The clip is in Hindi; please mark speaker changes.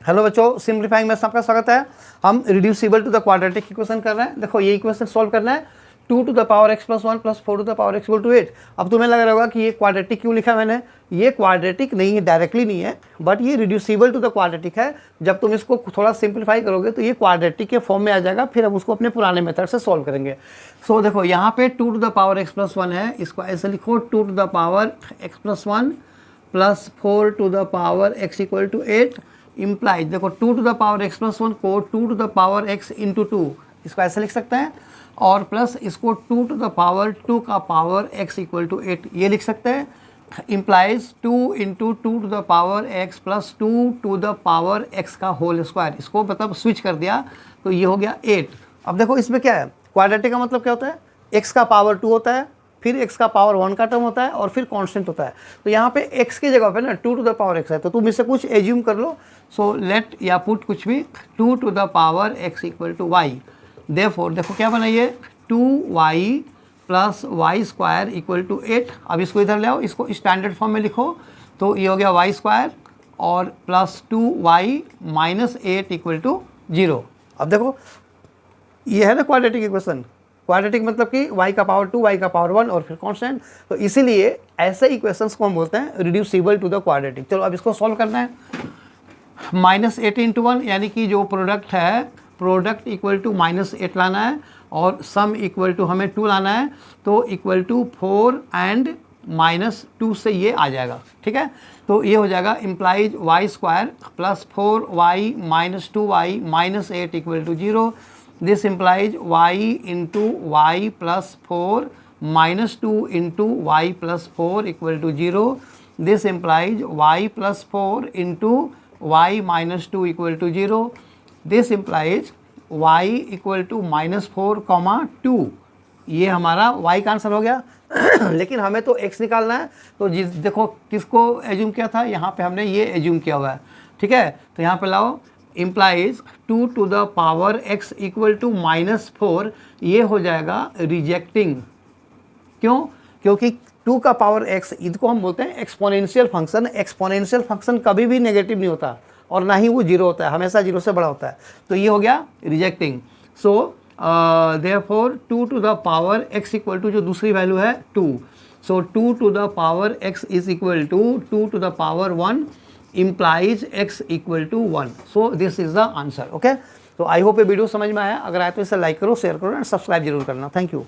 Speaker 1: हेलो बच्चों, सिंप्लीफाइंग मैथ्स आपका स्वागत है। हम reducible to the quadratic equation कर रहे हैं। देखो ये इक्वेशन सॉल्व करना है 2 to the power x plus 1 plus 4 to the power x equal to 8। अब तुम्हें लग रहा होगा कि ये क्वाड्रेटिक क्यों लिखा मैंने। ये क्वाड्रेटिक नहीं है, डायरेक्टली नहीं है, बट ये रिड्यूसिबल टू द क्वाड्रेटिक है। जब तुम इसको थोड़ा सिंप्लीफाई करोगे तो ये क्वाड्रेटिक के फॉर्म में आ जाएगा, फिर हम उसको अपने पुराने मेथड से सॉल्व करेंगे। सो देखो यहाँ पे 2 to the power x plus 1 है, इसको ऐसे लिखो 2 to the power x plus 1 plus 4 to the power x equal to 8 implies. देखो 2 to the power x plus 1 को 2 to the power x into 2 इसको ऐसे लिख सकते हैं, और प्लस इसको 2 टू द पावर 2 का पावर x इक्वल टू 8 ये लिख सकते हैं। Implies 2 into 2 to the power x plus 2 to the power x का होल स्क्वायर। इसको मतलब स्विच कर दिया तो ये हो गया 8। अब देखो इसमें क्या है, क्वाड्रेटिक का मतलब क्या होता है, x का पावर 2 होता है, फिर x का पावर 1 का टर्म होता है, और फिर कांस्टेंट होता है। तो यहाँ पे x की जगह पे ना 2 टू द पावर x है, तो तुम इससे कुछ एज्यूम कर लो। सो लेट या पुट कुछ भी 2 to the power x equal to y। Therefore देखो क्या बनाइए 2y plus y square equal to 8। अब इसको इधर ले आओ, इसको स्टैंडर्ड फॉर्म में लिखो, तो ये हो गया वाई स्क्वायर और plus 2y minus 8 equal to 0। अब देखो ये है ना क्वाड्रेटिक इक्वेशन। क्वाड्रेटिक मतलब कि y का पावर 2, y का पावर 1 और फिर कांस्टेंट। तो इसीलिए ऐसे इक्वेशंस को हम बोलते हैं रिड्यूसिबल टू द क्वाड्रेटिक। चलो अब इसको सॉल्व करना है। -8 इंटू 1 यानी कि जो प्रोडक्ट है, प्रोडक्ट इक्वल टू -8 लाना है, और सम इक्वल टू हमें 2 लाना है, तो इक्वल टू 4 एंड -2 से ये आ जाएगा। ठीक है, तो ये हो जाएगा implies y square plus 4y minus 2y minus 8 equal to 0। This implies y into y plus 4 minus 2 into y plus 4 equal to 0. This implies y plus 4 into y minus 2 equal to 0. This implies y equal to minus 4 comma 2. ये हमारा y का आंसर हो गया। लेकिन हमें तो x निकालना है, तो देखो किसको एज्यूम किया था, यहाँ पे हमने ये एज्यूम किया हुआ है। ठीक है, तो यहाँ पे लाओ implies 2 to the power x equal to -4, ये हो जाएगा रिजेक्टिंग। क्यों? क्योंकि 2 का पावर x इसको हम बोलते हैं एक्सपोनेंशियल फंक्शन। एक्सपोनेंशियल फंक्शन कभी भी नेगेटिव नहीं होता और ना ही वो 0 होता है, हमेशा 0 से बड़ा होता है। तो ये हो गया rejecting. So therefore 2 to the power x equal to जो दूसरी वैल्यू है 2, so 2 to the power x is equal to 2 to the power 1 implies x equal to 1. So this is the answer. Okay, तो आई होप ये वीडियो समझ में आया। अगर आया तो इसे लाइक करो, शेयर करो एंड सब्सक्राइब जरूर करना। Thank you.